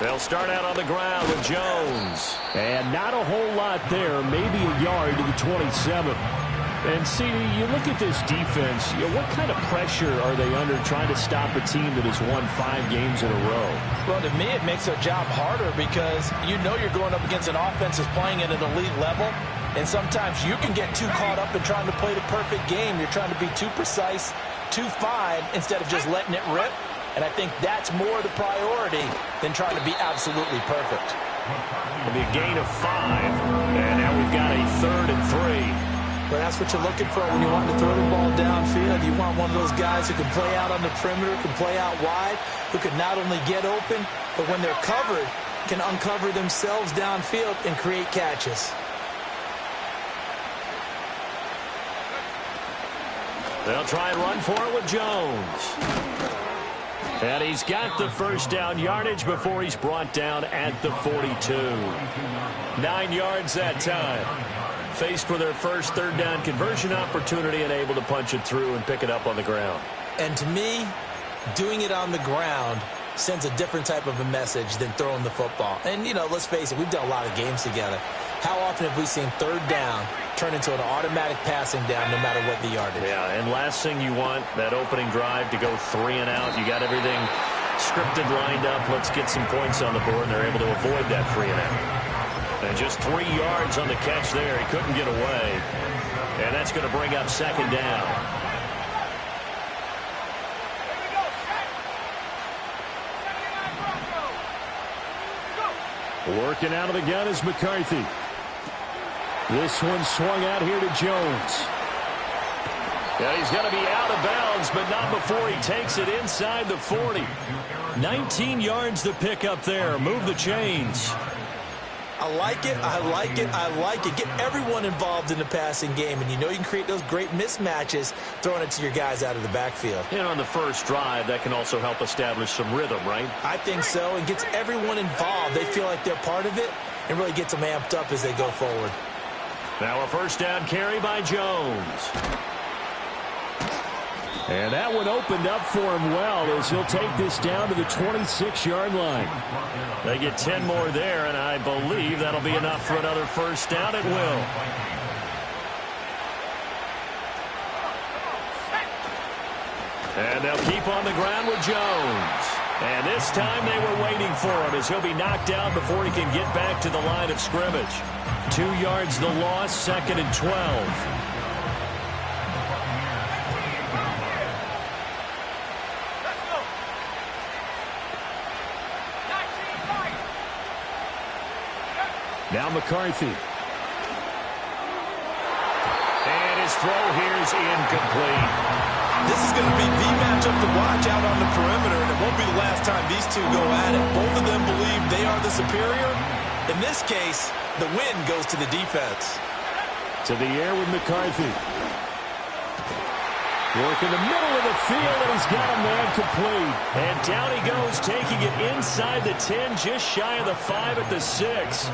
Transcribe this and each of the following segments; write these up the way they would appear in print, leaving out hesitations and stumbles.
They'll start out on the ground with Jones. And not a whole lot there, maybe a yard to the 27. And, CD, you look at this defense, what kind of pressure are they under trying to stop a team that has won 5 games in a row? Well, to me, it makes their job harder because you know you're going up against an offense that's playing at an elite level, and sometimes you can get too caught up in trying to play the perfect game. You're trying to be too precise, too fine, instead of just letting it rip. And I think that's more the priority than trying to be absolutely perfect. It'll be a gain of 5, and now we've got a 3rd and 3. But that's what you're looking for when you want to throw the ball downfield. You want one of those guys who can play out on the perimeter, can play out wide, who can not only get open, but when they're covered, can uncover themselves downfield and create catches. They'll try and run for it with Jones. And he's got the first down yardage before he's brought down at the 42. 9 yards that time. Faced with their first 3rd down conversion opportunity and able to punch it through and pick it up on the ground. And to me, doing it on the ground sends a different type of a message than throwing the football. And, you know, let's face it, we've done a lot of games together. How often have we seen 3rd down turn into an automatic passing down no matter what the yardage? Yeah, and last thing you want, that opening drive to go 3 and out. You got everything scripted, lined up. Let's get some points on the board, and they're able to avoid that 3 and out. And just 3 yards on the catch there. He couldn't get away. And that's going to bring up 2nd down. Working out of the gun is McCarthy. This one swung out here to Jones. Yeah, he's going to be out of bounds, but not before he takes it inside the 40. 19 yards to pick up there. Move the chains. I like it, I like it, I like it. Get everyone involved in the passing game, and you know you can create those great mismatches throwing it to your guys out of the backfield. And on the first drive, that can also help establish some rhythm, right? I think so, and gets everyone involved. They feel like they're part of it and really gets them amped up as they go forward. Now a first down carry by Jones. And that one opened up for him well as he'll take this down to the 26-yard line. They get 10 more there, and I believe that'll be enough for another first down. It will. And they'll keep on the ground with Jones. And this time they were waiting for him as he'll be knocked down before he can get back to the line of scrimmage. 2 yards the loss, 2nd and 12. Now McCarthy. And his throw here is incomplete. This is going to be the matchup to watch out on the perimeter, and it won't be the last time these two go at it. Both of them believe they are the superior. In this case, the win goes to the defense. To the air with McCarthy. Work in the middle of the field, and he's got a man complete. And down he goes, taking it inside the 10, just shy of the 5 at the 6.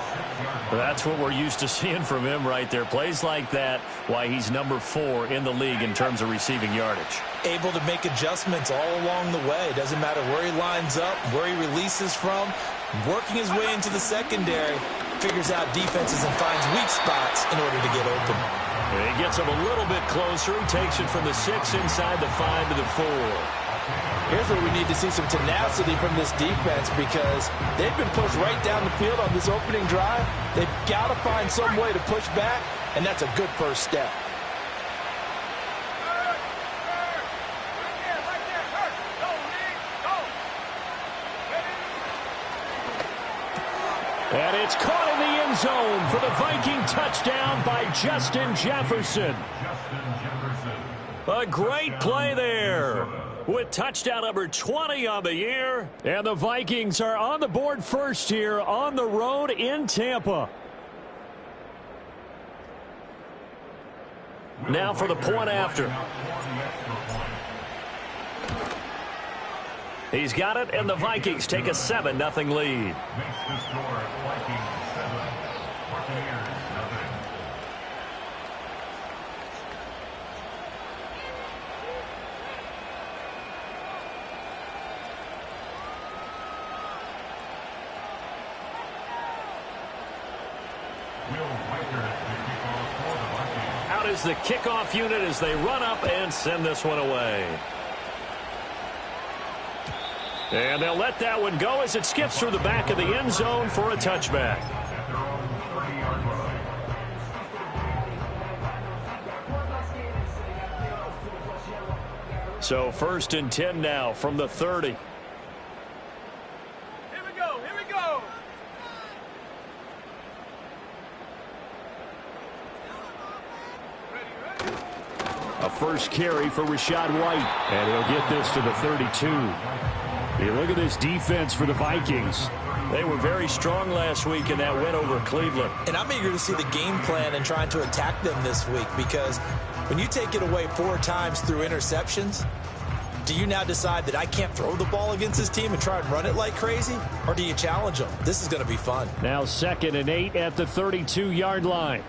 That's what we're used to seeing from him right there. Plays like that, why he's number 4 in the league in terms of receiving yardage. Able to make adjustments all along the way. Doesn't matter where he lines up, where he releases from. Working his way into the secondary, figures out defenses and finds weak spots in order to get open. And he gets him a little bit closer. He takes it from the 6 inside the 5 to the 4. Here's where we need to see some tenacity from this defense because they've been pushed right down the field on this opening drive. They've got to find some way to push back, and that's a good first step. And it's caught in the end zone for the Viking touchdown by Justin Jefferson. A great play there with touchdown number 20 on the year. And the Vikings are on the board first here on the road in Tampa. Now for the point after. He's got it, and the Vikings take a 7-0 lead. Makes the score Vikings 7, Buccaneers nothing. Out is the kickoff unit as they run up and send this one away. And they'll let that one go as it skips through the back of the end zone for a touchback. So 1st and 10 now from the 30. Here we go. Here we go. A first carry for Rachaad White. And he'll get this to the 32. You look at this defense for the Vikings. They were very strong last week in that win over Cleveland. And I'm eager to see the game plan and trying to attack them this week, because when you take it away 4 times through interceptions, do you now decide that I can't throw the ball against this team and try and run it like crazy? Or do you challenge them? This is going to be fun. Now 2nd and 8 at the 32-yard line.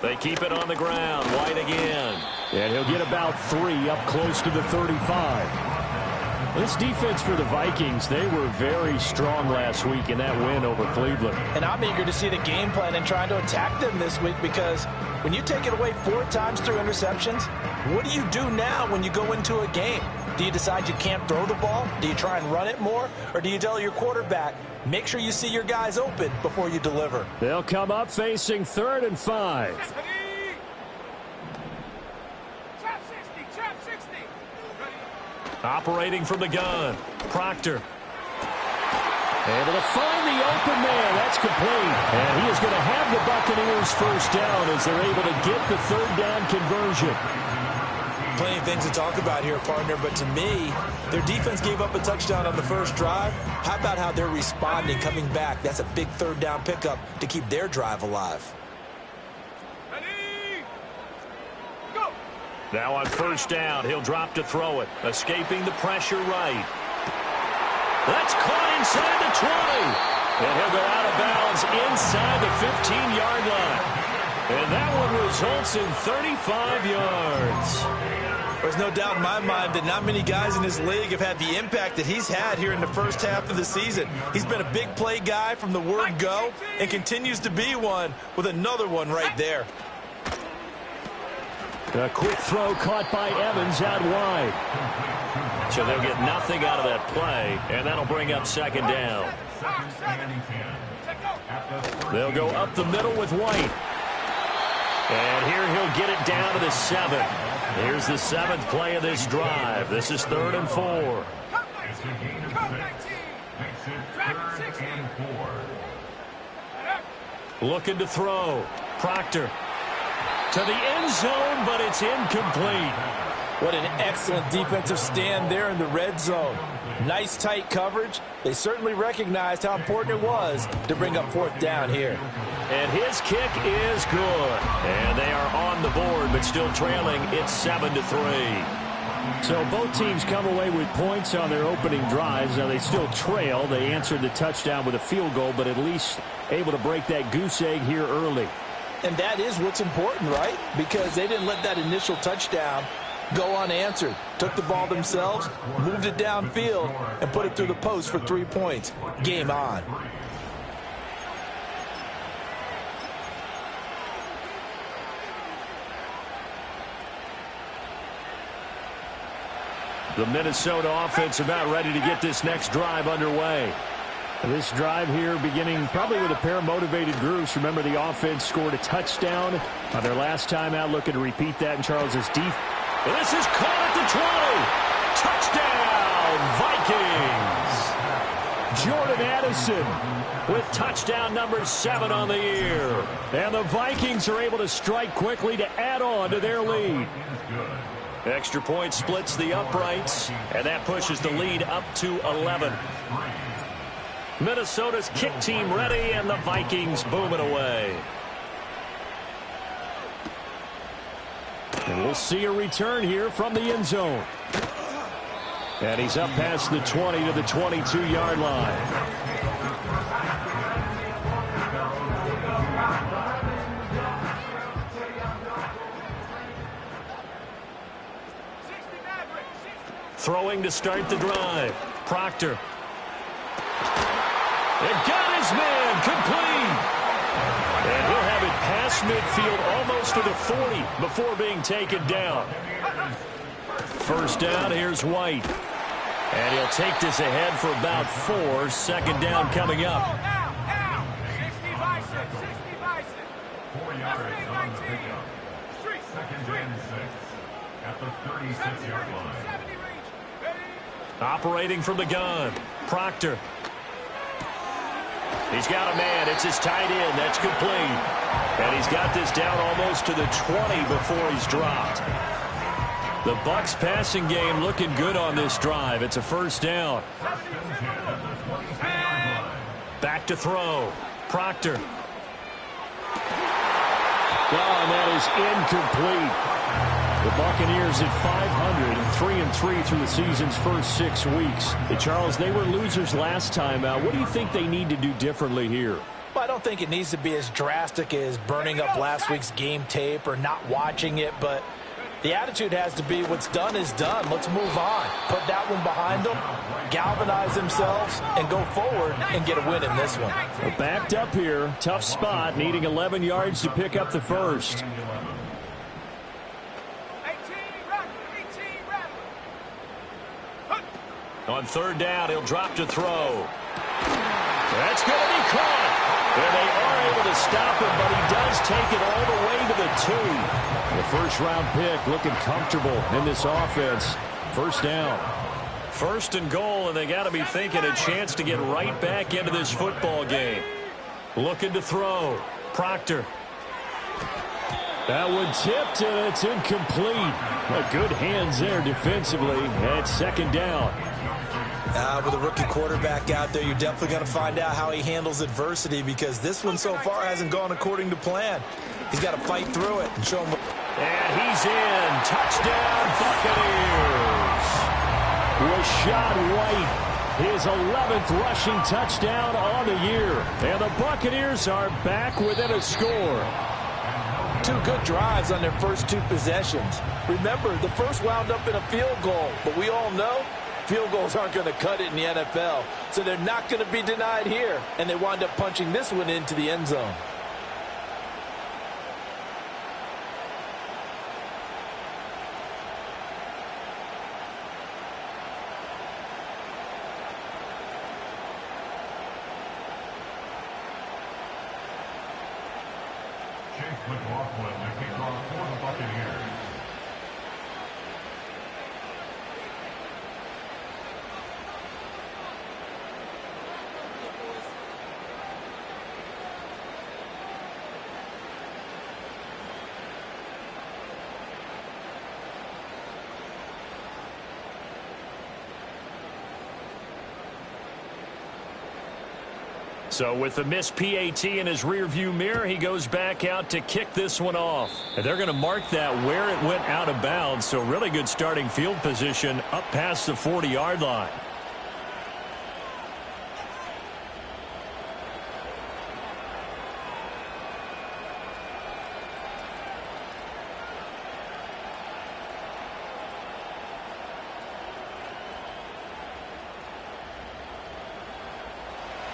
They keep it on the ground. White again. And he'll get about 3 up close to the 35. This defense for the Vikings, they were very strong last week in that win over Cleveland. And I'm eager to see the game plan and trying to attack them this week, because when you take it away 4 times through interceptions, what do you do now when you go into a game? Do you decide you can't throw the ball? Do you try and run it more? Or do you tell your quarterback, make sure you see your guys open before you deliver? They'll come up facing 3rd and 5. Operating from the gun. Proctor. Able to find the open man. That's complete. And he is going to have the Buccaneers first down as they're able to get the 3rd down conversion. Plenty of things to talk about here, partner, but to me, their defense gave up a touchdown on the first drive. How about how they're responding, coming back? That's a big 3rd down pickup to keep their drive alive. Now on 1st down, he'll drop to throw it. Escaping the pressure right. That's caught inside the 20. And he'll go out of bounds inside the 15-yard line. And that one results in 35 yards. There's no doubt in my mind that not many guys in this league have had the impact that he's had here in the first half of the season. He's been a big play guy from the word go and continues to be one with another one right there. A quick throw caught by Evans out wide. So they'll get nothing out of that play, and that'll bring up 2nd down. They'll go up the middle with White. And here he'll get it down to the 7. Here's the 7th play of this drive. This is 3rd and 4. Looking to throw. Proctor. To the end zone, but it's incomplete. What an excellent defensive stand there in the red zone. Nice tight coverage. They certainly recognized how important it was to bring up 4th down here. And his kick is good. And they are on the board, but still trailing. It's 7-3. So both teams come away with points on their opening drives. Now they still trail. They answered the touchdown with a field goal, but at least able to break that goose egg here early. And that is what's important, right? Because they didn't let that initial touchdown go unanswered. Took the ball themselves, moved it downfield, and put it through the post for 3 points. Game on. The Minnesota offense about ready to get this next drive underway. This drive here beginning probably with a pair of motivated groups. Remember, the offense scored a touchdown on their last time out. Looking to repeat that in Charles's defense. This is caught at the 20. Touchdown, Vikings. Jordan Addison with touchdown number 7 on the year. And the Vikings are able to strike quickly to add on to their lead. Extra point splits the uprights, and that pushes the lead up to 11. Minnesota's kick team ready, and the Vikings booming away. And we'll see a return here from the end zone. And he's up past the 20 to the 22-yard line. Throwing to start the drive. Proctor. And got his man complete. And he'll have it past midfield almost to the 40 before being taken down. First down, here's White. And he'll take this ahead for about 4. Second down coming up. 4 yards on the pickup. Second and 6 at the 36-yard line. Operating from the gun, Proctor. He's got a man. It's his tight end. That's complete. And he's got this down almost to the 20 before he's dropped. The Bucs passing game looking good on this drive. It's a first down. Back to throw. Proctor. Oh, and that is incomplete. The Buccaneers at 500, 3-3 through the season's first 6 weeks. Hey, Charles, they were losers last time out. What do you think they need to do differently here? Well, I don't think it needs to be as drastic as burning up last week's game tape or not watching it, but the attitude has to be what's done is done. Let's move on. Put that one behind them, galvanize themselves, and go forward and get a win in this one. Well, backed up here, tough spot, needing 11 yards to pick up the first. On third down, he'll drop to throw. That's going to be caught. And they are able to stop him, but he does take it all the way to the 2. The first-round pick looking comfortable in this offense. First down. First and goal, and they got to be thinking a chance to get right back into this football game. Looking to throw. Proctor. That one tipped, and it's incomplete. Good hands there defensively at second down. With a rookie quarterback out there, you're definitely going to find out how he handles adversity, because this one so far hasn't gone according to plan. He's got to fight through it and show him. And he's in. Touchdown, Buccaneers. Rachaad White, his 11th rushing touchdown on the year. And the Buccaneers are back within a score. 2 good drives on their first 2 possessions. Remember, the first wound up in a field goal, but we all know field goals aren't going to cut it in the NFL, so they're not going to be denied here, and they wind up punching this one into the end zone. Chase McLaughlin, the kickoff for the Buccaneers. So with the missed PAT in his rearview mirror, he goes back out to kick this one off. And they're going to mark that where it went out of bounds. So really good starting field position up past the 40-yard line.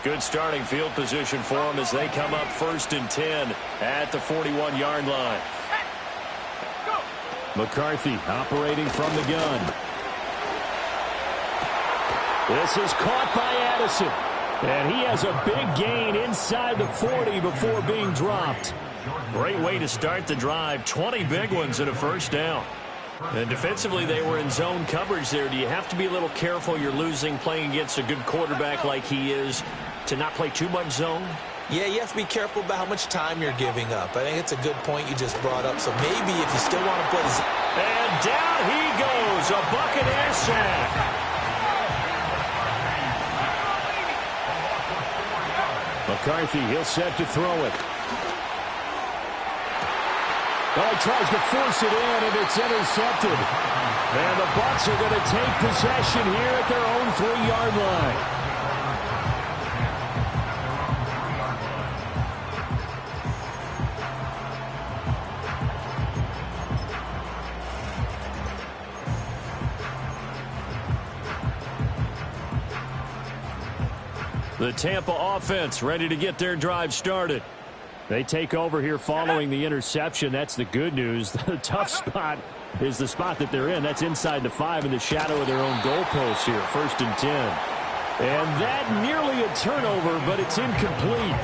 Good starting field position for them as they come up 1st and 10 at the 41-yard line. McCarthy operating from the gun. This is caught by Addison. And he has a big gain inside the 40 before being dropped. Great way to start the drive. 20 big ones and a first down. And defensively, they were in zone coverage there. Do you have to be a little careful? You're losing playing against a good quarterback like he is to not play too much zone? Yeah, you have to be careful about how much time you're giving up. I think it's a good point you just brought up. So maybe if you still want to play zone. And down he goes. A Buccaneer sack. McCarthy, he'll set to throw it. Oh, he tries to force it in, and it's intercepted. And the Bucs are going to take possession here at their own 3-yard line. The Tampa offense ready to get their drive started. They take over here following the interception. That's the good news. The tough spot is the spot that they're in. That's inside the 5 in the shadow of their own goalposts here. 1st and 10. And that nearly a turnover, but it's incomplete.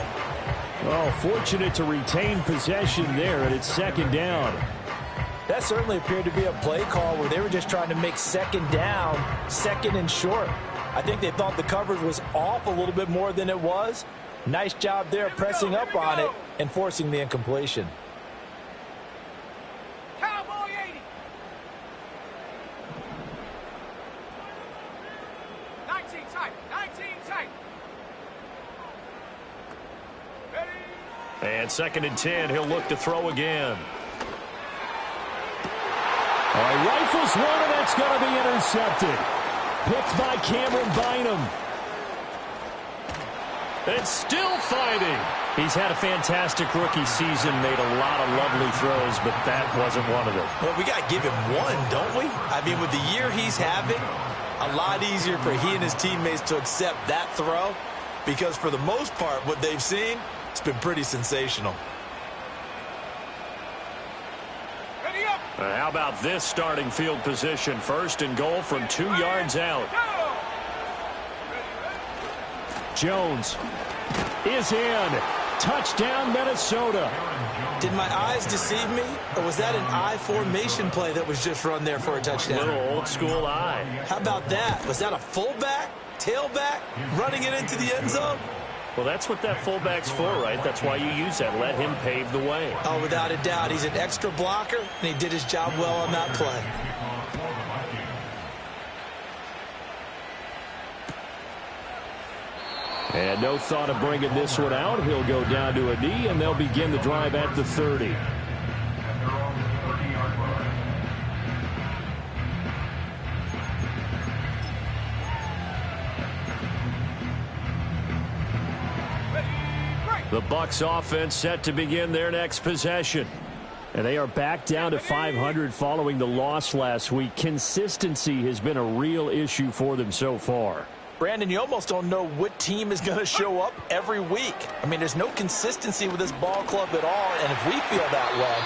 Oh, fortunate to retain possession there, and it's 2nd down. That certainly appeared to be a play call where they were just trying to make 2nd down, 2nd and short. I think they thought the coverage was off a little bit more than it was. Nice job there pressing up on it and forcing the incompletion. Cowboy 80. 19 tight. 19 tight. Ready. And 2nd and 10, he'll look to throw again. All right, rifles one, and that's going to be intercepted. Picked by Cameron Bynum. It's still fighting. He's had a fantastic rookie season, made a lot of lovely throws, but that wasn't one of them. Well, we got to give him one, don't we? I mean, with the year he's having, a lot easier for he and his teammates to accept that throw because for the most part, what they've seen, it's been pretty sensational. Ready up. How about this starting field position? 1st and goal from 2 yards out. Jones is in. Touchdown, Minnesota. Did my eyes deceive me, or was that an I formation play that was just run there for a touchdown? Little old school eye. How about that? Was that a fullback, tailback, running it into the end zone? Well, that's what that fullback's for, right? That's why you use that. Let him pave the way. Oh, without a doubt. He's an extra blocker, and he did his job well on that play. And no thought of bringing this one out. He'll go down to a knee, and they'll begin the drive at the 30. The Bucs offense set to begin their next possession. And they are back down to 500 following the loss last week. Consistency has been a real issue for them so far. Brandon, you almost don't know what team is going to show up every week. I mean, there's no consistency with this ball club at all, and if we feel that way,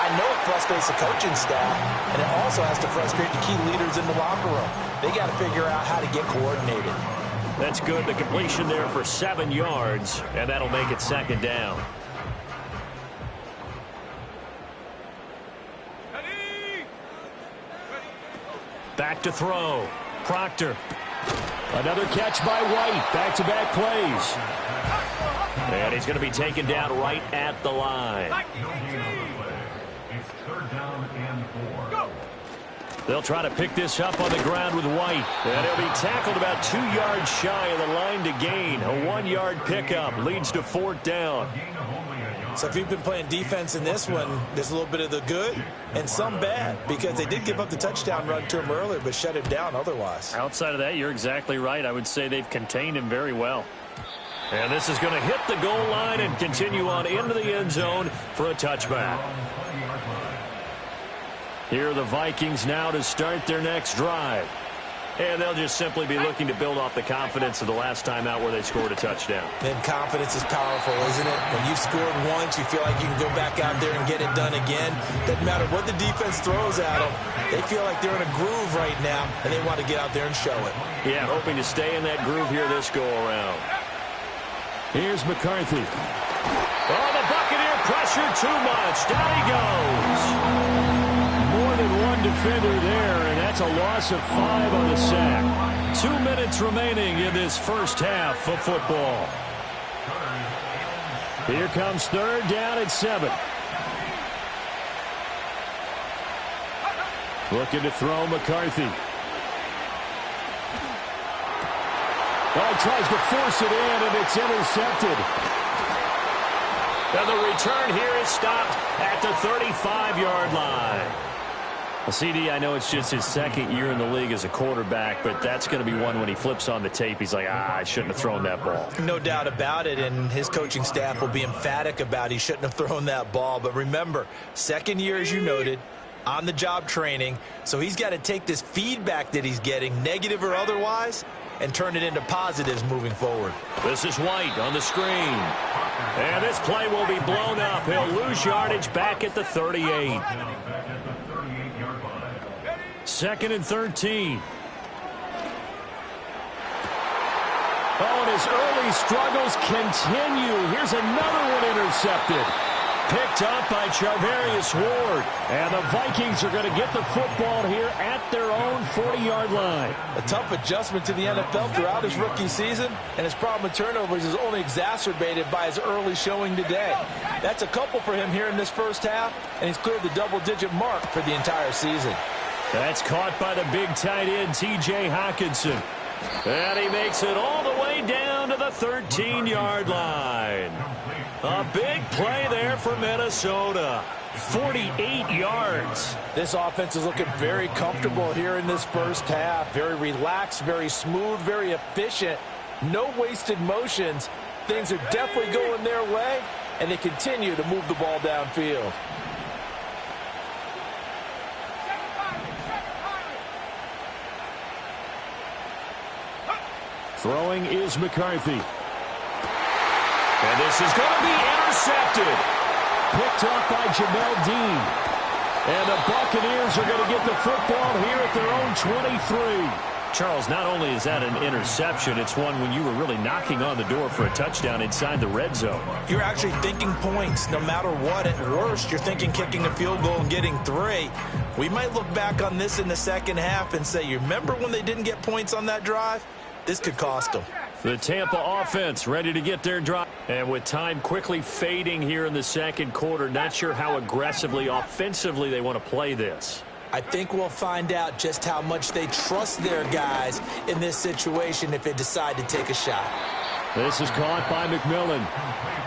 I know it frustrates the coaching staff, and it also has to frustrate the key leaders in the locker room. They got to figure out how to get coordinated. That's good. The completion there for 7 yards, and that'll make it 2nd down. Back to throw. Proctor. Another catch by White. Back-to-back plays. And he's going to be taken down right at the line. It's 3rd down and 4. They'll try to pick this up on the ground with White. And he'll be tackled about 2 yards shy of the line to gain. A 1-yard pickup leads to 4th down. So if you've been playing defense in this one, there's a little bit of the good and some bad because they did give up the touchdown run to him earlier but shut him down otherwise. Outside of that, you're exactly right. I would say they've contained him very well. And this is going to hit the goal line and continue on into the end zone for a touchback. Here are the Vikings now to start their next drive. And they'll just simply be looking to build off the confidence of the last time out where they scored a touchdown. And confidence is powerful, isn't it? When you've scored once, you feel like you can go back out there and get it done again. Doesn't matter what the defense throws at them. They feel like they're in a groove right now, and they want to get out there and show it. Yeah, hoping to stay in that groove here this go-around. Here's McCarthy. Oh, the Buccaneer pressure too much. Down he goes. More than one defender there, and that's a loss of 5 on the sack. 2 minutes remaining in this first half of football. Here comes 3rd down and 7. Looking to throw McCarthy. Oh, tries to force it in, and it's intercepted. And the return here is stopped at the 35-yard line. Well, CD, I know it's just his 2nd year in the league as a quarterback, but that's going to be one when he flips on the tape. He's like, I shouldn't have thrown that ball. No doubt about it, and his coaching staff will be emphatic about he shouldn't have thrown that ball. But remember, 2nd year, as you noted, on-the-job training, so he's got to take this feedback that he's getting, negative or otherwise, and turn it into positives moving forward. This is White on the screen. And this play will be blown up. He'll lose yardage back at the 38. Second and 13. Oh, and his early struggles continue. Here's another one intercepted. Picked up by Charvarius Ward. And the Vikings are going to get the football here at their own 40-yard line. A tough adjustment to the NFL throughout his rookie season, and his problem with turnovers is only exacerbated by his early showing today. That's a couple for him here in this first half, and he's cleared the double-digit mark for the entire season. That's caught by the big tight end, T.J. Hockenson. And he makes it all the way down to the 13-yard line. A big play there for Minnesota. 48 yards. This offense is looking very comfortable here in this first half. Very relaxed, very smooth, very efficient. No wasted motions. Things are definitely going their way, and they continue to move the ball downfield. Throwing is McCarthy. And this is going to be intercepted. Picked off by Jamel Dean. And the Buccaneers are going to get the football here at their own 23. Charles, not only is that an interception, it's one when you were really knocking on the door for a touchdown inside the red zone. You're actually thinking points no matter what. At worst, you're thinking kicking a field goal and getting 3. We might look back on this in the second half and say, you remember when they didn't get points on that drive? This could cost them. The Tampa offense ready to get their drive. And with time quickly fading here in the second quarter, not sure how aggressively, offensively they want to play this. I think we'll find out just how much they trust their guys in this situation if they decide to take a shot. This is caught by McMillan.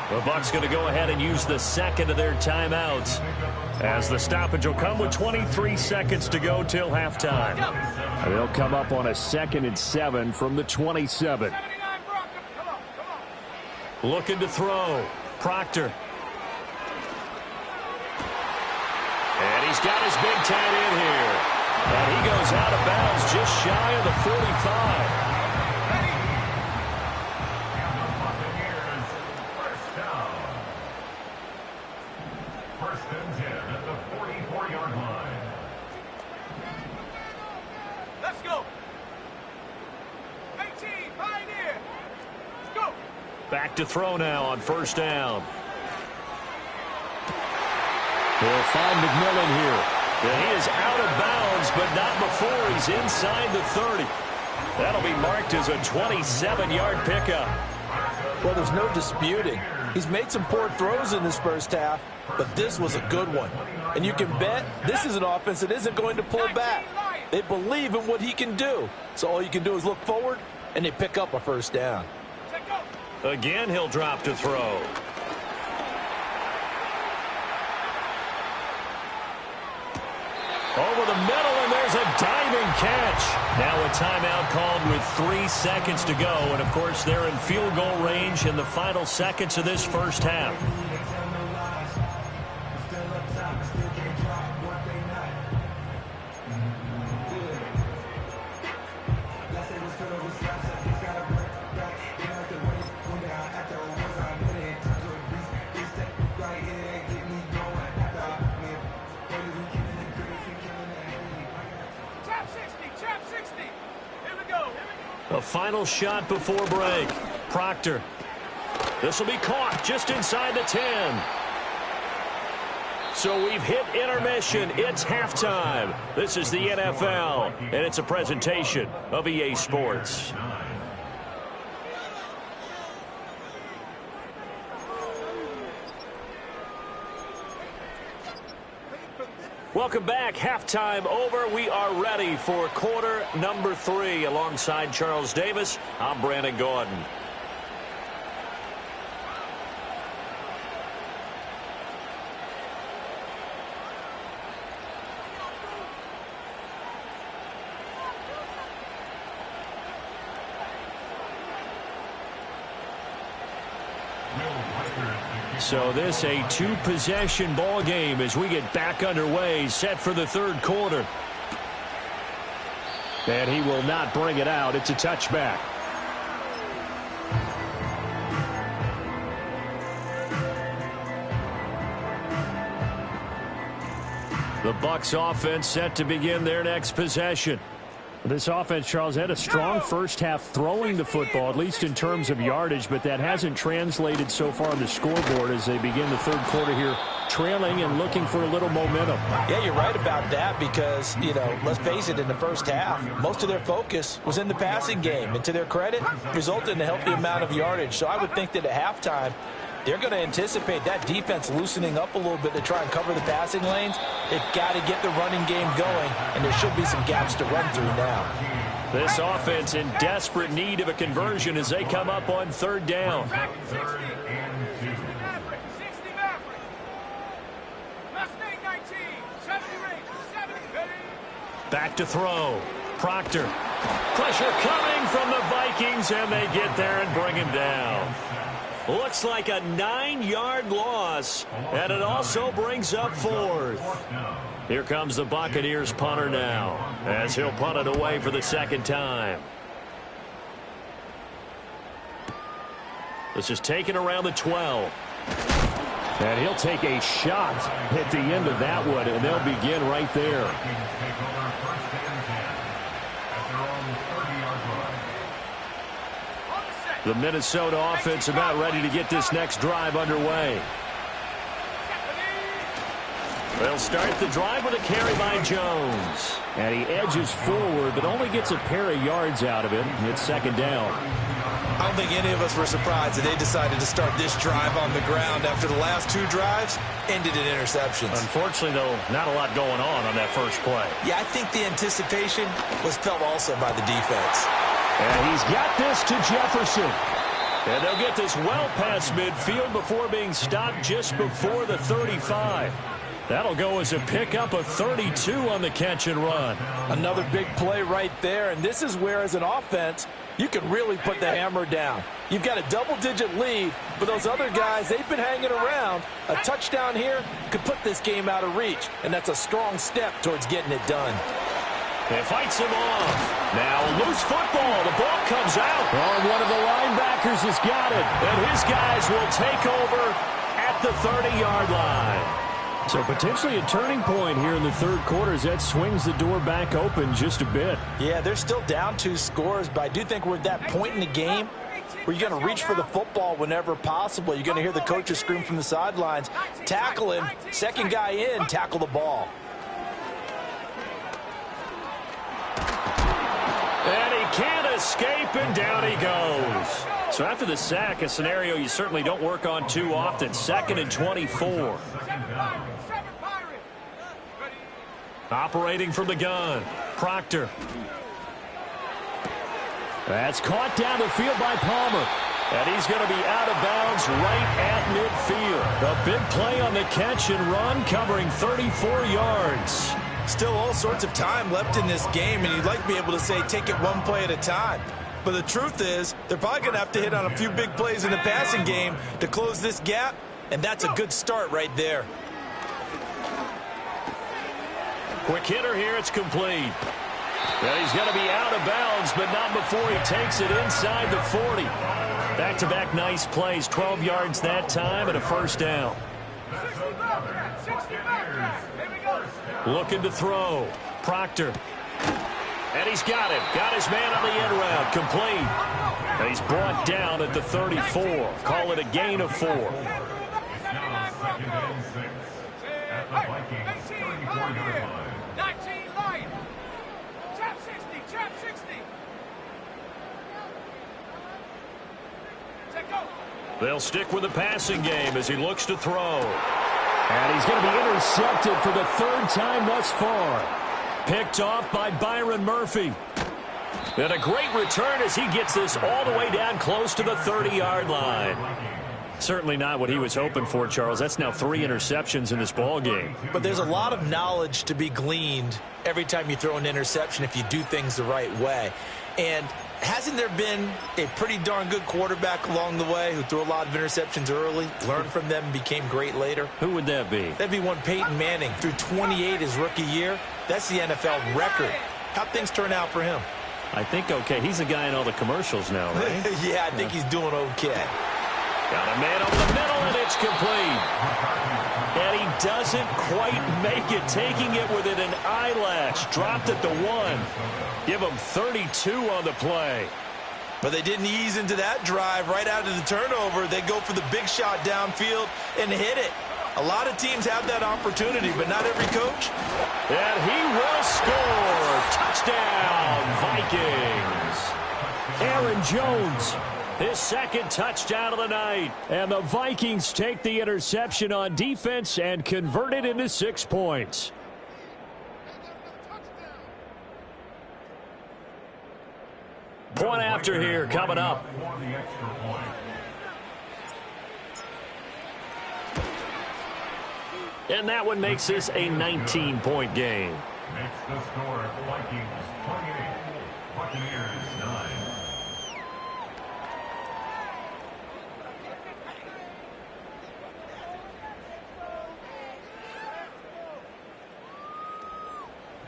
The Bucs going to go ahead and use the second of their timeouts, as the stoppage will come with 23 seconds to go till halftime. They'll come up on a 2nd and 7 from the 27. Looking to throw. Proctor. And he's got his big tight end here. And he goes out of bounds just shy of the 45. Back to throw now on first down. They'll find McMillan here. And he is out of bounds, but not before he's inside the 30. That'll be marked as a 27-yard pickup. Well, there's no disputing. He's made some poor throws in this first half, but this was a good one. And you can bet this is an offense that isn't going to pull back. They believe in what he can do. So all you can do is look forward, and they pick up a first down. Again, he'll drop to throw. Over the middle, and there's a diving catch. Now a timeout called with 3 seconds to go. And, of course, they're in field goal range in the final seconds of this first half. A final shot before break. Proctor. This will be caught just inside the 10. So we've hit intermission. It's halftime. This is the NFL, and it's a presentation of EA Sports. Welcome back. Halftime over. We are ready for quarter number 3. Alongside Charles Davis, I'm Brandon Gordon. So this a two-possession ball game as we get back underway, set for the third quarter. And he will not bring it out. It's a touchback. The Bucs offense set to begin their next possession. This offense, Charles, had a strong first half throwing the football, at least in terms of yardage, but that hasn't translated so far on the scoreboard as they begin the third quarter here, trailing and looking for a little momentum. Yeah, you're right about that because, let's face it, in the first half, most of their focus was in the passing game. And to their credit, resulted in a healthy amount of yardage. So I would think that at halftime, they're going to anticipate that defense loosening up a little bit to try and cover the passing lanes. They've got to get the running game going, and there should be some gaps to run through now. This offense in desperate need of a conversion as they come up on third down. Back to throw. Proctor. Pressure coming from the Vikings, and they get there and bring him down. Looks like a 9-yard loss, and it also brings up fourth. Here comes the Buccaneers punter now, as he'll punt it away for the second time. This is taken around the 12. And he'll take a shot at the end of that one, and they'll begin right there. The Minnesota offense about ready to get this next drive underway. They'll start the drive with a carry by Jones. And he edges forward, but only gets a pair of yards out of it. It's second down. I don't think any of us were surprised that they decided to start this drive on the ground after the last two drives ended in interceptions. Unfortunately, though, not a lot going on that first play. Yeah, I think the anticipation was felt also by the defense. And he's got this to Jefferson. And they'll get this well past midfield before being stopped just before the 35. That'll go as a pickup of 32 on the catch and run. Another big play right there, and this is where, as an offense, you can really put the hammer down. You've got a double-digit lead, but those other guys, they've been hanging around. A touchdown here could put this game out of reach, and that's a strong step towards getting it done. It fights him off. Now loose football. The ball comes out. Oh, one of the linebackers has got it. And his guys will take over at the 30-yard line. So potentially a turning point here in the third quarter as that swings the door back open just a bit. Yeah, they're still down 2 scores, but I do think we're at that point in the game where you're going to reach for the football whenever possible. You're going to hear the coaches scream from the sidelines. Tackle him. Second guy in, tackle the ball. And he can't escape, and down he goes. So after the sack, a scenario you certainly don't work on too often. 2nd and 24. Operating from the gun, Proctor. That's caught down the field by Palmer. And he's going to be out of bounds right at midfield. A big play on the catch and run, covering 34 yards. Still all sorts of time left in this game, and you'd like to be able to say take it one play at a time. But the truth is, they're probably going to have to hit on a few big plays in the passing game to close this gap, and that's a good start right there. Quick hitter here, it's complete. Well, he's going to be out of bounds, but not before he takes it inside the 40. Back-to-back nice plays, 12 yards that time and a first down. Looking to throw. Proctor. And he's got him. Got his man on the end route. Complete. And he's brought down at the 34. Call it a gain of 4. It's now 2nd and 6 at the Vikings 34-yard line. 19 Lions. Trap 60. Trap 60. Take go. They'll stick with the passing game as he looks to throw. And he's going to be intercepted for the 3rd time thus far. Picked off by Byron Murphy. And a great return as he gets this all the way down close to the 30-yard line. Certainly not what he was hoping for, Charles. That's now 3 interceptions in this ball game. But there's a lot of knowledge to be gleaned every time you throw an interception if you do things the right way. And hasn't there been a pretty darn good quarterback along the way who threw a lot of interceptions early, learned from them, and became great later? Who would that be? That'd be one Peyton Manning. Threw 28 his rookie year. That's the NFL record. How'd things turn out for him? I think okay. He's a guy in all the commercials now, right? Yeah, I think he's doing okay. Got a man over the middle, and it's complete. And he doesn't quite make it, taking it within an eyelash. Dropped at the 1. Give him 32 on the play. But they didn't ease into that drive right out of the turnover. They go for the big shot downfield and hit it. A lot of teams have that opportunity, but not every coach. And he will score. Touchdown, Vikings. Aaron Jones, His second touchdown of the night. and the Vikings take the interception on defense and convert it into 6 points. Point after here coming up. For the extra point. And that one makes this a 19-point game. Makes the score Vikings 28, Buccaneers 9.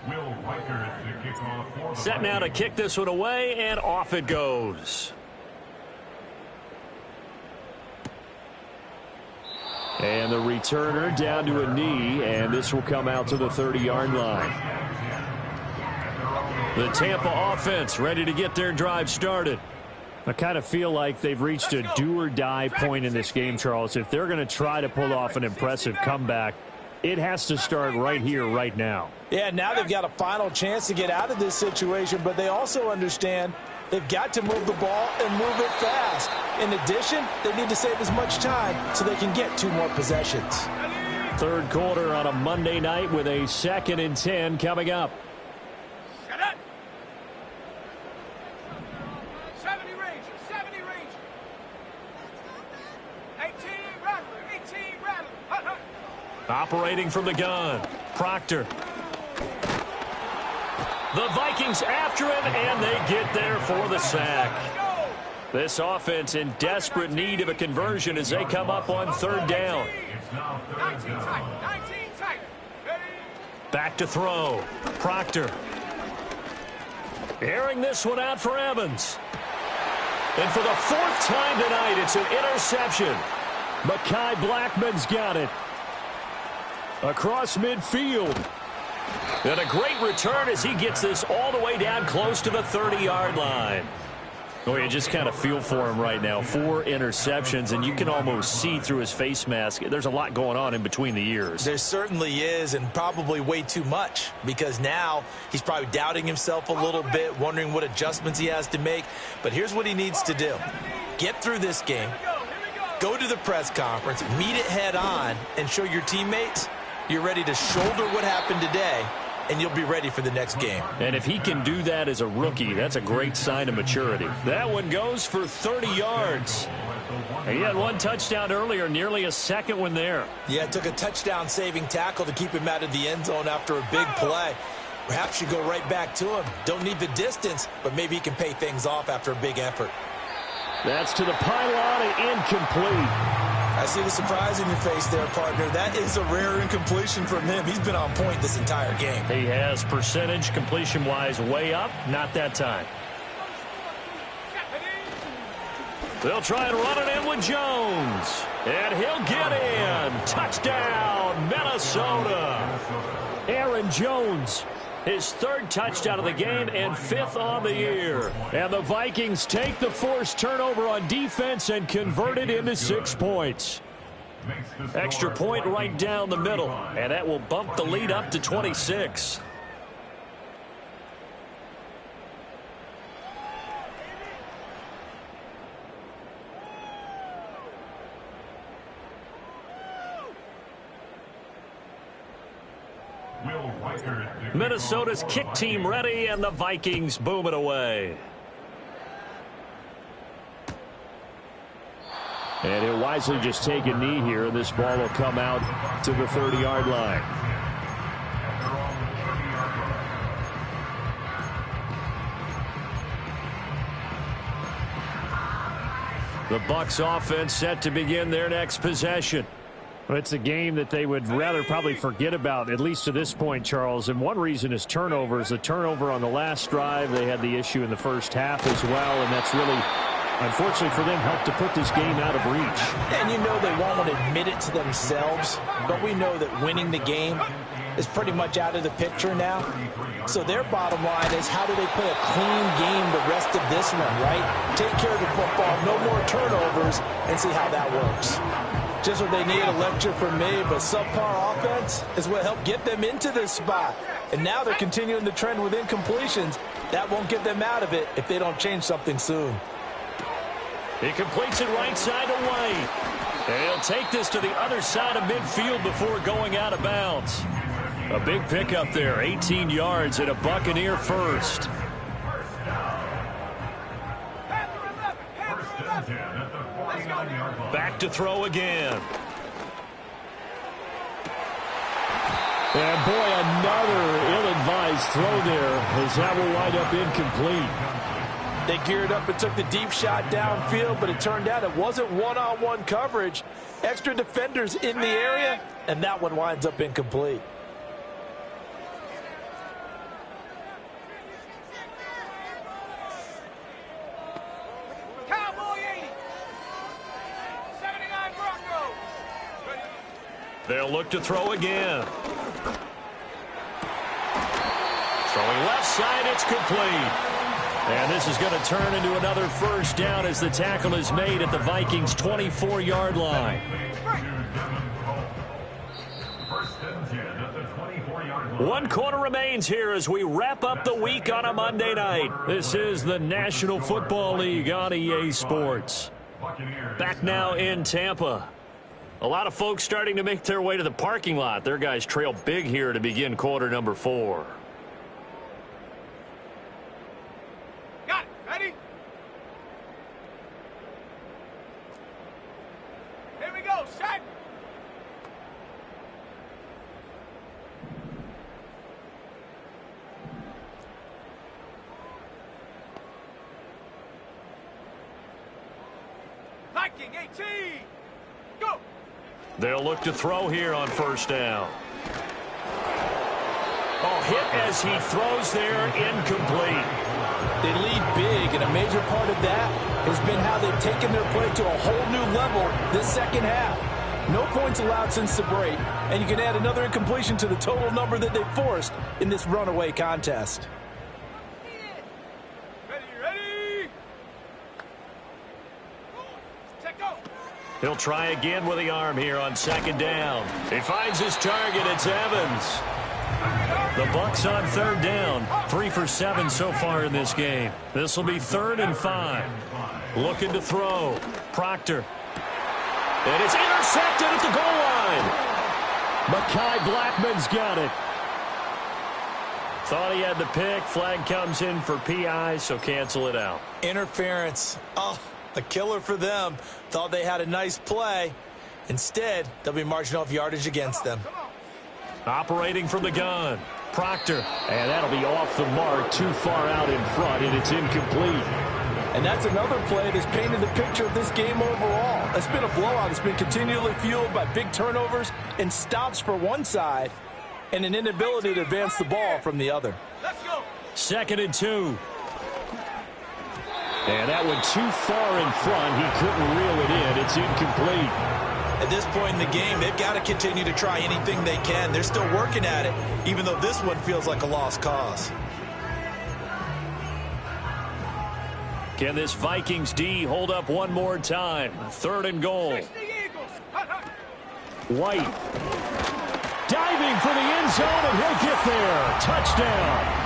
Will Riker to kick off for the Set now to kick this one away, and off it goes. And the returner down to a knee, and this will come out to the 30-yard line. The Tampa offense ready to get their drive started. I kind of feel like they've reached a do-or-die point in this game, Charles. If they're going to try to pull off an impressive comeback, it has to start right here, right now. Yeah, now they've got a final chance to get out of this situation, but they also understand they've got to move the ball and move it fast. In addition, they need to save as much time so they can get 2 more possessions. Third quarter on a Monday night with a 2nd and 10 coming up. 70 range, 70 range. 18 Rattler, 18 Rattler. Operating from the gun, Proctor. The Vikings after him, and they get there for the sack. This offense in desperate need of a conversion as they come up on 3rd down. It's now 19 3rd tight, down. 19 tight. Ready? Back to throw, Proctor. Airing this one out for Evans. And for the 4th time tonight, it's an interception. Mekhi Blackman's got it. Across midfield. And a great return as he gets this all the way down close to the 30-yard line. Oh, you just kind of feel for him right now. 4 interceptions, and you can almost see through his face mask. There's a lot going on in between the ears. There certainly is, and probably way too much, because now he's probably doubting himself a little bit, wondering what adjustments he has to make. But here's what he needs to do. Get through this game, go to the press conference, meet it head on, and show your teammates you're ready to shoulder what happened today, and you'll be ready for the next game. And if he can do that as a rookie, that's a great sign of maturity. That one goes for 30 yards. He had 1 touchdown earlier, nearly a 2nd one there. Yeah, it took a touchdown-saving tackle to keep him out of the end zone after a big play. Perhaps you go right back to him. Don't need the distance, but maybe he can pay things off after a big effort. That's to the pylon and incomplete. I see the surprise in your face there, partner. That is a rare incompletion from him. He's been on point this entire game. He has percentage completion-wise way up, not that time. They'll try and run it in with Jones. And he'll get in. Touchdown, Minnesota. Aaron Jones, His 3rd touchdown of the game and 5th on the year. and the Vikings take the forced turnover on defense and convert it into 6 points. Makes the score Extra point right down the middle, and that will bump the lead up to 26. Will Riker to kick Minnesota's off for kick the team Vikings. ready, and the Vikings boom it away. And he'll wisely just take a knee here, and this ball will come out to the 30-yard line. After all, the 30-yard line. The Bucs offense set to begin their next possession. It's a game that they would rather probably forget about, at least to this point, Charles. And one reason is turnovers. The turnover on the last drive, they had the issue in the first half as well, and that's really, unfortunately for them, helped to put this game out of reach. And you know they won't want to admit it to themselves, but we know that winning the game is pretty much out of the picture now. So their bottom line is, how do they play a clean game the rest of this one, right? Take care of the football, no more turnovers, and see how that works. Just what they need, a lecture from me, but subpar offense is what helped get them into this spot. And now they're continuing the trend with incompletions. That won't get them out of it if they don't change something soon. He completes it right side to White. And he'll take this to the other side of midfield before going out of bounds. A big pickup there, 18 yards and a Buccaneer first. Back to throw again. And boy, another ill-advised throw there, as that will wind up incomplete. They geared up and took the deep shot downfield, but it turned out it wasn't one-on-one coverage. Extra defenders in the area, and that one winds up incomplete. They'll look to throw again. Throwing left side, it's complete. And this is going to turn into another first down as the tackle is made at the Vikings' 24-yard line. One quarter remains here as we wrap up the week on a Monday night. This is the National Football League on EA Sports. Back now in Tampa. A lot of folks starting to make their way to the parking lot. Their guys trail big here to begin quarter number 4. Got it. Ready? Here we go. Set. Viking 18. Go. They'll look to throw here on first down. Oh, hit as he throws there, incomplete. They lead big, and a major part of that has been how they've taken their play to a whole new level this second half. No points allowed since the break, and you can add another incompletion to the total number that they forced in this runaway contest. He'll try again with the arm here on second down. He finds his target. It's Evans. The Bucs on third down. 3 for 7 so far in this game. This will be 3rd and 5. Looking to throw. Proctor. And it's intercepted at the goal line. Mekhi Blackmon's got it. Thought he had the pick. Flag comes in for PI, so cancel it out. Interference. Oh, a killer for them. Thought they had a nice play. Instead, they'll be marching off yardage against them. Operating from the gun. Proctor. And that'll be off the mark, too far out in front, and it's incomplete. And that's another play that's painted the picture of this game overall. It's been a blowout. It's been continually fueled by big turnovers and stops for one side and an inability to advance the ball from the other. Let's go. 2nd and 2. And that one too far in front. He couldn't reel it in. It's incomplete. At this point in the game, they've got to continue to try anything they can. They're still working at it, even though this one feels like a lost cause. Can this Vikings D hold up one more time? 3rd and goal. White. Diving for the end zone, and he'll get there. Touchdown.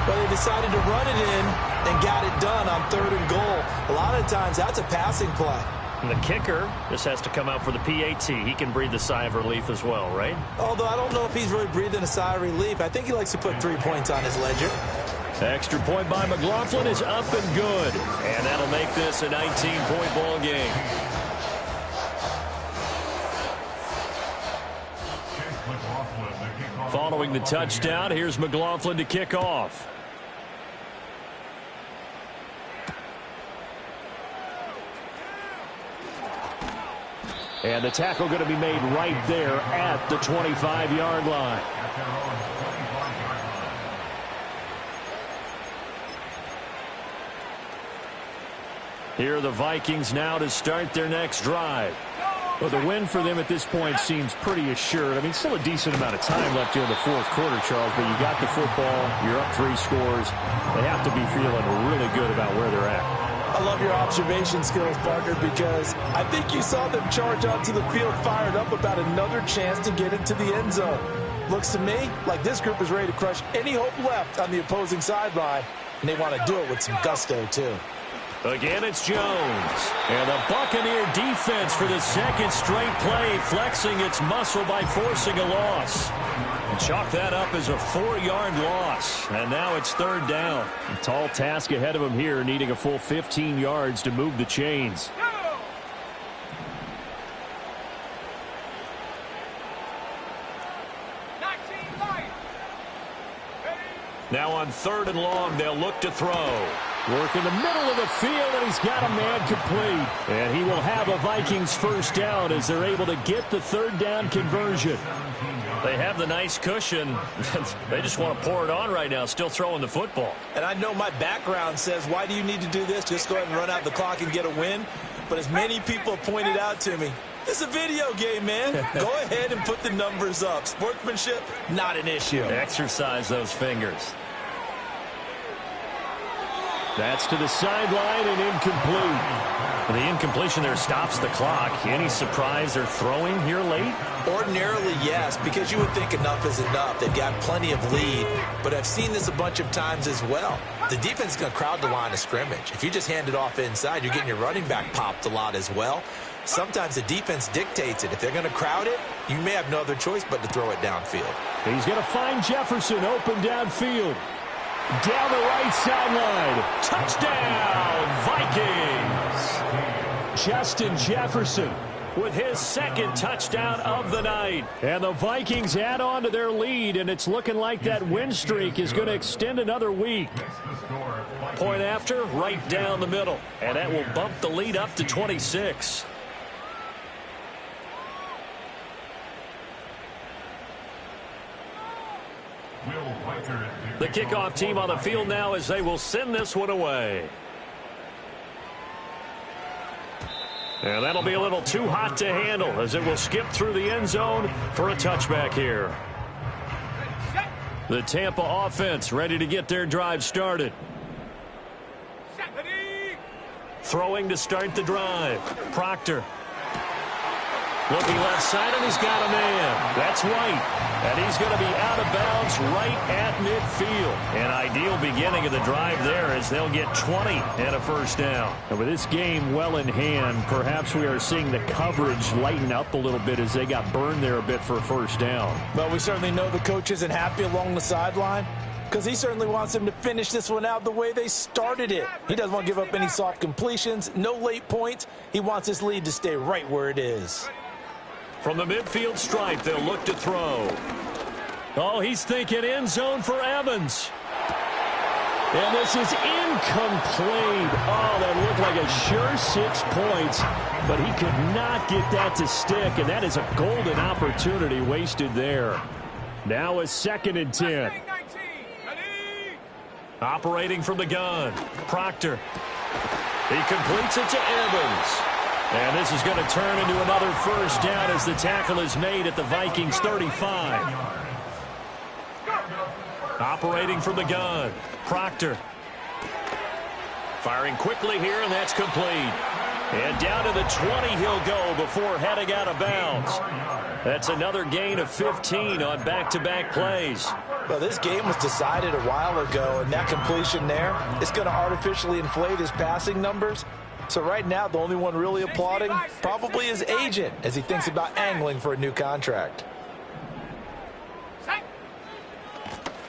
But they decided to run it in and got it done on 3rd and goal. A lot of times, that's a passing play. And the kicker just has to come out for the PAT. He can breathe a sigh of relief as well, right? Although I don't know if he's really breathing a sigh of relief. I think he likes to put 3 points on his ledger. Extra point by McLaughlin is up and good. And that'll make this a 19-point ball game. Following the touchdown, here's McLaughlin to kick off. And the tackle going to be made right there at the 25-yard line. Here are the Vikings now to start their next drive. Well, the win for them at this point seems pretty assured. I mean, still a decent amount of time left here in the fourth quarter, Charles, but you got the football, you're up 3 scores. They have to be feeling really good about where they're at. I love your observation skills, partner, because I think you saw them charge onto the field fired up about another chance to get into the end zone. Looks to me like this group is ready to crush any hope left on the opposing sideline, and they want to do it with some gusto, too. Again, it's Jones. And the Buccaneer defense for the second straight play, flexing its muscle by forcing a loss. And chalk that up as a 4-yard loss. And now it's 3rd down. A tall task ahead of him here, needing a full 15 yards to move the chains. Now on 3rd and long, they'll look to throw. Work in the middle of the field, and he's got a man complete. And he will have a Vikings first down as they're able to get the 3rd down conversion. They have the nice cushion. They just want to pour it on right now, still throwing the football. And I know my background says, why do you need to do this? Just go ahead and run out the clock and get a win. But as many people have pointed out to me, it's a video game, man. Go ahead and put the numbers up. Sportsmanship, not an issue. Exercise those fingers. That's to the sideline and incomplete. The incompletion there stops the clock. Any surprise they're throwing here late? Ordinarily, yes, because you would think enough is enough. They've got plenty of lead, but I've seen this a bunch of times as well. The defense is going to crowd the line of scrimmage. If you just hand it off inside, you're getting your running back popped a lot as well. Sometimes the defense dictates it. If they're going to crowd it, you may have no other choice but to throw it downfield. He's going to find Jefferson open downfield. Down the right sideline. Touchdown, Vikings! Justin Jefferson with his 2nd touchdown of the night. And the Vikings add on to their lead, and it's looking like that win streak is going to extend another week. Point after, right down the middle. And that will bump the lead up to 26. The kickoff team on the field now as they will send this one away. And that'll be a little too hot to handle as it will skip through the end zone for a touchback here. The Tampa offense ready to get their drive started. Throwing to start the drive. Proctor. Looking left side, and he's got a man. That's White. And he's going to be out of bounds right at midfield. An ideal beginning of the drive there as they'll get 20 and a first down. And with this game well in hand, perhaps we are seeing the coverage lighten up a little bit as they got burned there a bit for a first down. Well, we certainly know the coach isn't happy along the sideline because he certainly wants them to finish this one out the way they started it. He doesn't want to give up any soft completions, no late points. He wants his lead to stay right where it is. From the midfield stripe, they'll look to throw. Oh, he's thinking end zone for Evans. And this is incomplete. Oh, that looked like a sure 6 points, but he could not get that to stick, and that is a golden opportunity wasted there. Now a 2nd and 10. Operating from the gun, Proctor. He completes it to Evans. And this is going to turn into another first down as the tackle is made at the Vikings 35. Operating from the gun, Proctor. Firing quickly here, and that's complete. And down to the 20 he'll go before heading out of bounds. That's another gain of 15 on back-to-back plays. Well, this game was decided a while ago, and that completion there is going to artificially inflate his passing numbers. So right now, the only one really applauding probably his agent as he thinks about angling for a new contract.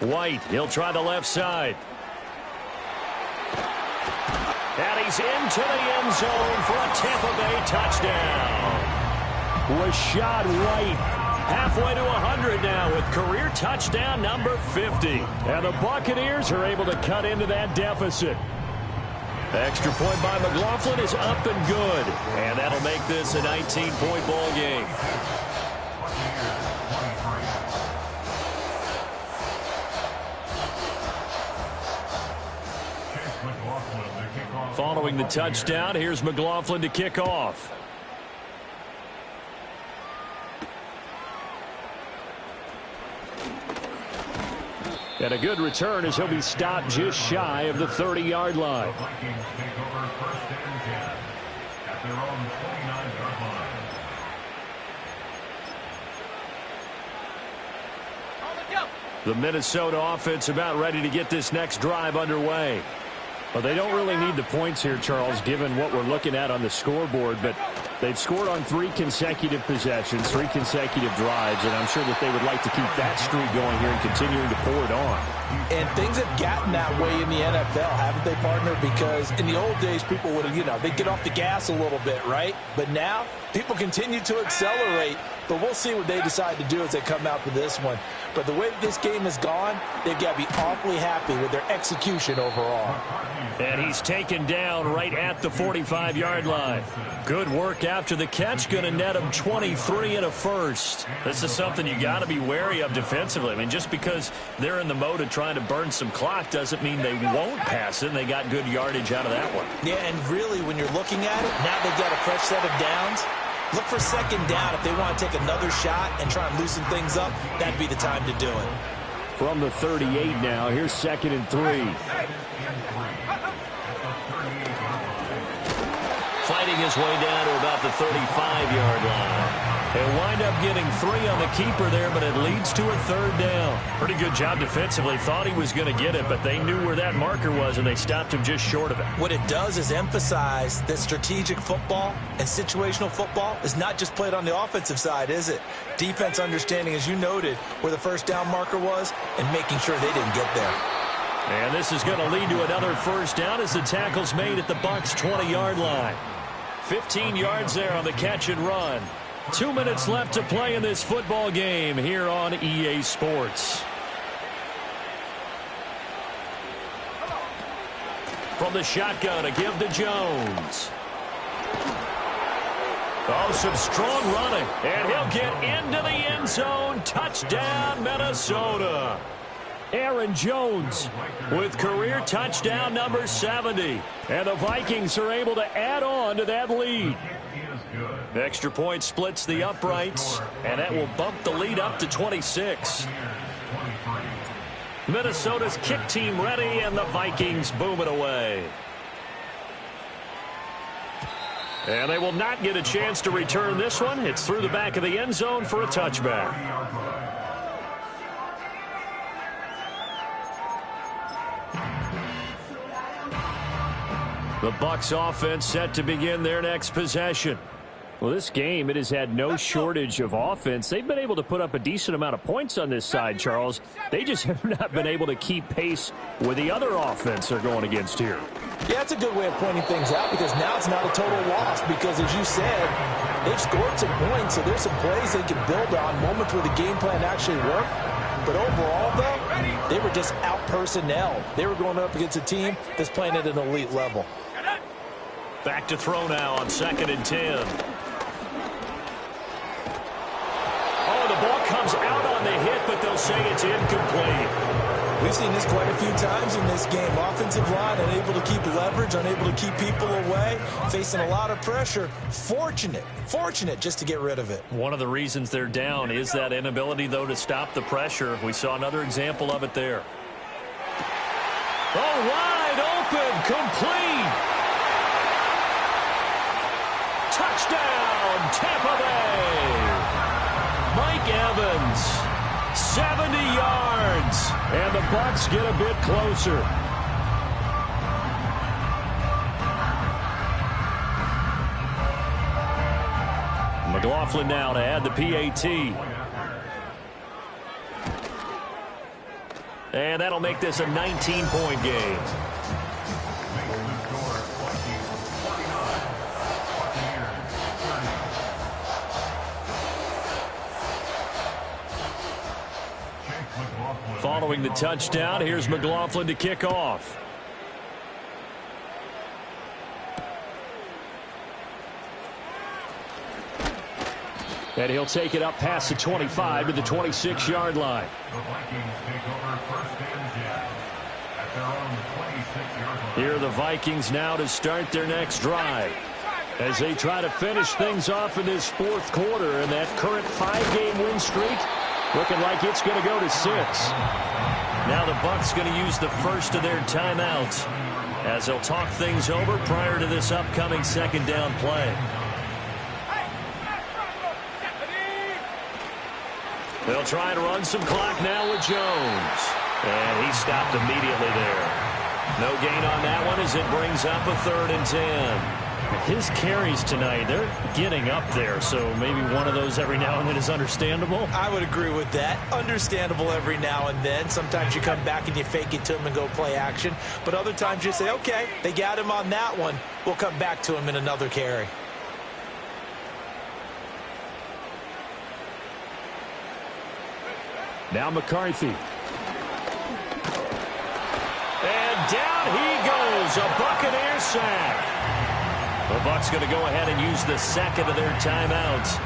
White, he'll try the left side. And he's into the end zone for a Tampa Bay touchdown. Rachaad White halfway to 100 now with career touchdown number 50. And the Buccaneers are able to cut into that deficit. Extra point by McLaughlin is up and good. And that'll make this a 19-point ball game. Following the touchdown, here's McLaughlin to kick off. And a good return as he'll be stopped just shy of the 30-yard line. Vikings take over first and 10 at their own 29-yard line. The Minnesota offense about ready to get this next drive underway. Well, they don't really need the points here, Charles, given what we're looking at on the scoreboard, but they've scored on 3 consecutive possessions, 3 consecutive drives, and I'm sure that they would like to keep that streak going here and continuing to pour it on. And things have gotten that way in the NFL, haven't they, partner? Because in the old days, people would have, they'd get off the gas a little bit, right? But now, people continue to accelerate, but we'll see what they decide to do as they come out for this one. But the way that this game has gone, they've got to be awfully happy with their execution overall. And he's taken down right at the 45-yard line. Good work after the catch, going to net him 23 and a first. This is something you got to be wary of defensively. I mean, just because they're in the mode of trying to burn some clock doesn't mean they won't pass it, and they got good yardage out of that one. Yeah, and really, when you're looking at it, now they've got a fresh set of downs. Look for second down. If they want to take another shot and try and loosen things up, that'd be the time to do it. From the 38 now, here's 2nd and 3. Fighting his way down to about the 35-yard line. He'll wind up getting 3 on the keeper there, but it leads to a 3rd down. Pretty good job defensively. Thought he was going to get it, but they knew where that marker was, and they stopped him just short of it. What it does is emphasize that strategic football and situational football is not just played on the offensive side, is it? Defense understanding, as you noted, where the first down marker was and making sure they didn't get there. And this is going to lead to another first down as the tackle's made at the Bucs' 20-yard line. 15 yards there on the catch and run. 2 minutes left to play in this football game here on EA Sports. From the shotgun, a give to Jones. Oh, some strong running. And he'll get into the end zone. Touchdown, Minnesota. Aaron Jones with career touchdown number 70. And the Vikings are able to add on to that lead. Extra point splits the uprights, and that will bump the lead up to 26. Minnesota's kick team ready, and the Vikings boom it away. And they will not get a chance to return this one. It's through the back of the end zone for a touchback. The Bucs offense set to begin their next possession. Well, this game, it has had no shortage of offense. They've been able to put up a decent amount of points on this side, Charles. They just have not been able to keep pace with the other offense they're going against here. Yeah, that's a good way of pointing things out because now it's not a total loss because, as you said, they've scored some points, so there's some plays they can build on, moments where the game plan actually worked. But overall, though, they were just out-personnel. They were going up against a team that's playing at an elite level. Back to throw now on 2nd and 10. Oh, the ball comes out on the hit, but they'll say it's incomplete. We've seen this quite a few times in this game. Offensive line unable to keep leverage, unable to keep people away, facing a lot of pressure. Fortunate just to get rid of it. One of the reasons they're down is that inability, though, to stop the pressure. We saw another example of it there. Oh, wide open, complete. Touchdown, Tampa Bay. Mike Evans, 70 yards, and the Bucs get a bit closer. McLaughlin now to add the PAT. And that'll make this a 19-point game. Following the touchdown, here's McLaughlin to kick off. And he'll take it up past the 25 to the 26-yard line. The Vikings take over first and 10 at their own 26-yard line. Here are the Vikings now to start their next drive, As they try to finish things off in this fourth quarter, and that current 5-game win streak looking like it's going to go to 6. Now the Bucs going to use the first of their timeouts as they'll talk things over prior to this upcoming second down play. They'll try to run some clock now with Jones. And he stopped immediately there. No gain on that one as it brings up a 3rd and 10. His carries tonight, they're getting up there, so maybe one of those every now and then is understandable. I would agree with that. Understandable every now and then. Sometimes you come back and you fake it to him and go play action. But other times you say, okay, they got him on that one. We'll come back to him in another carry. Now McCarthy. And down he goes, a Buccaneer sack. The Bucs going to go ahead and use the second of their timeouts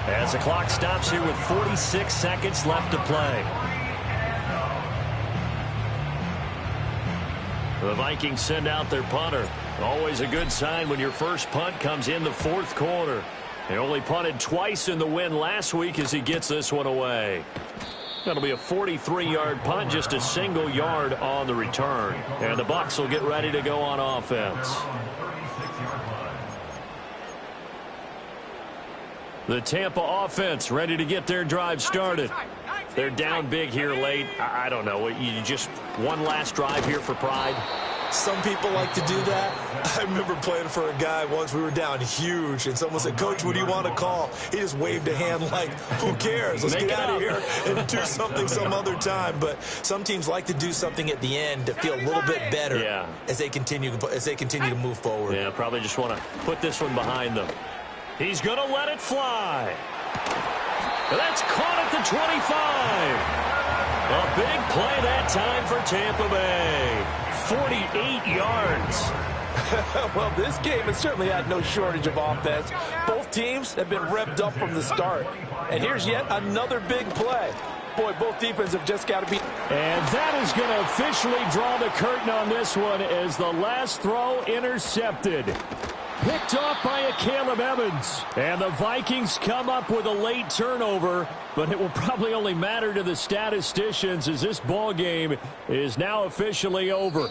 as the clock stops here with 46 seconds left to play. The Vikings send out their punter. Always a good sign when your first punt comes in the fourth quarter. They only punted twice in the win last week as he gets this one away. That'll be a 43-yard punt, just a single yard on the return. And the Bucs will get ready to go on offense. The Tampa offense ready to get their drive started. They're down big here late. I don't know. You just one last drive here for pride? Some people like to do that. I remember playing for a guy once. We were down huge, and someone said, Coach, what do you want to call? He just waved a hand like, who cares? Let's get out of here and do something some other time. But some teams like to do something at the end to feel a little bit better as they continue to move forward. Yeah, probably just want to put this one behind them. He's going to let it fly. That's caught at the 25. A big play that time for Tampa Bay. 48 yards. Well, this game has certainly had no shortage of offense. Both teams have been revved up from the start. And here's yet another big play. Boy, both defenses have just got to be. And that is going to officially draw the curtain on this one as the last throw intercepted. Picked off by a Caleb Evans. And the Vikings come up with a late turnover, but it will probably only matter to the statisticians as this ball game is now officially over.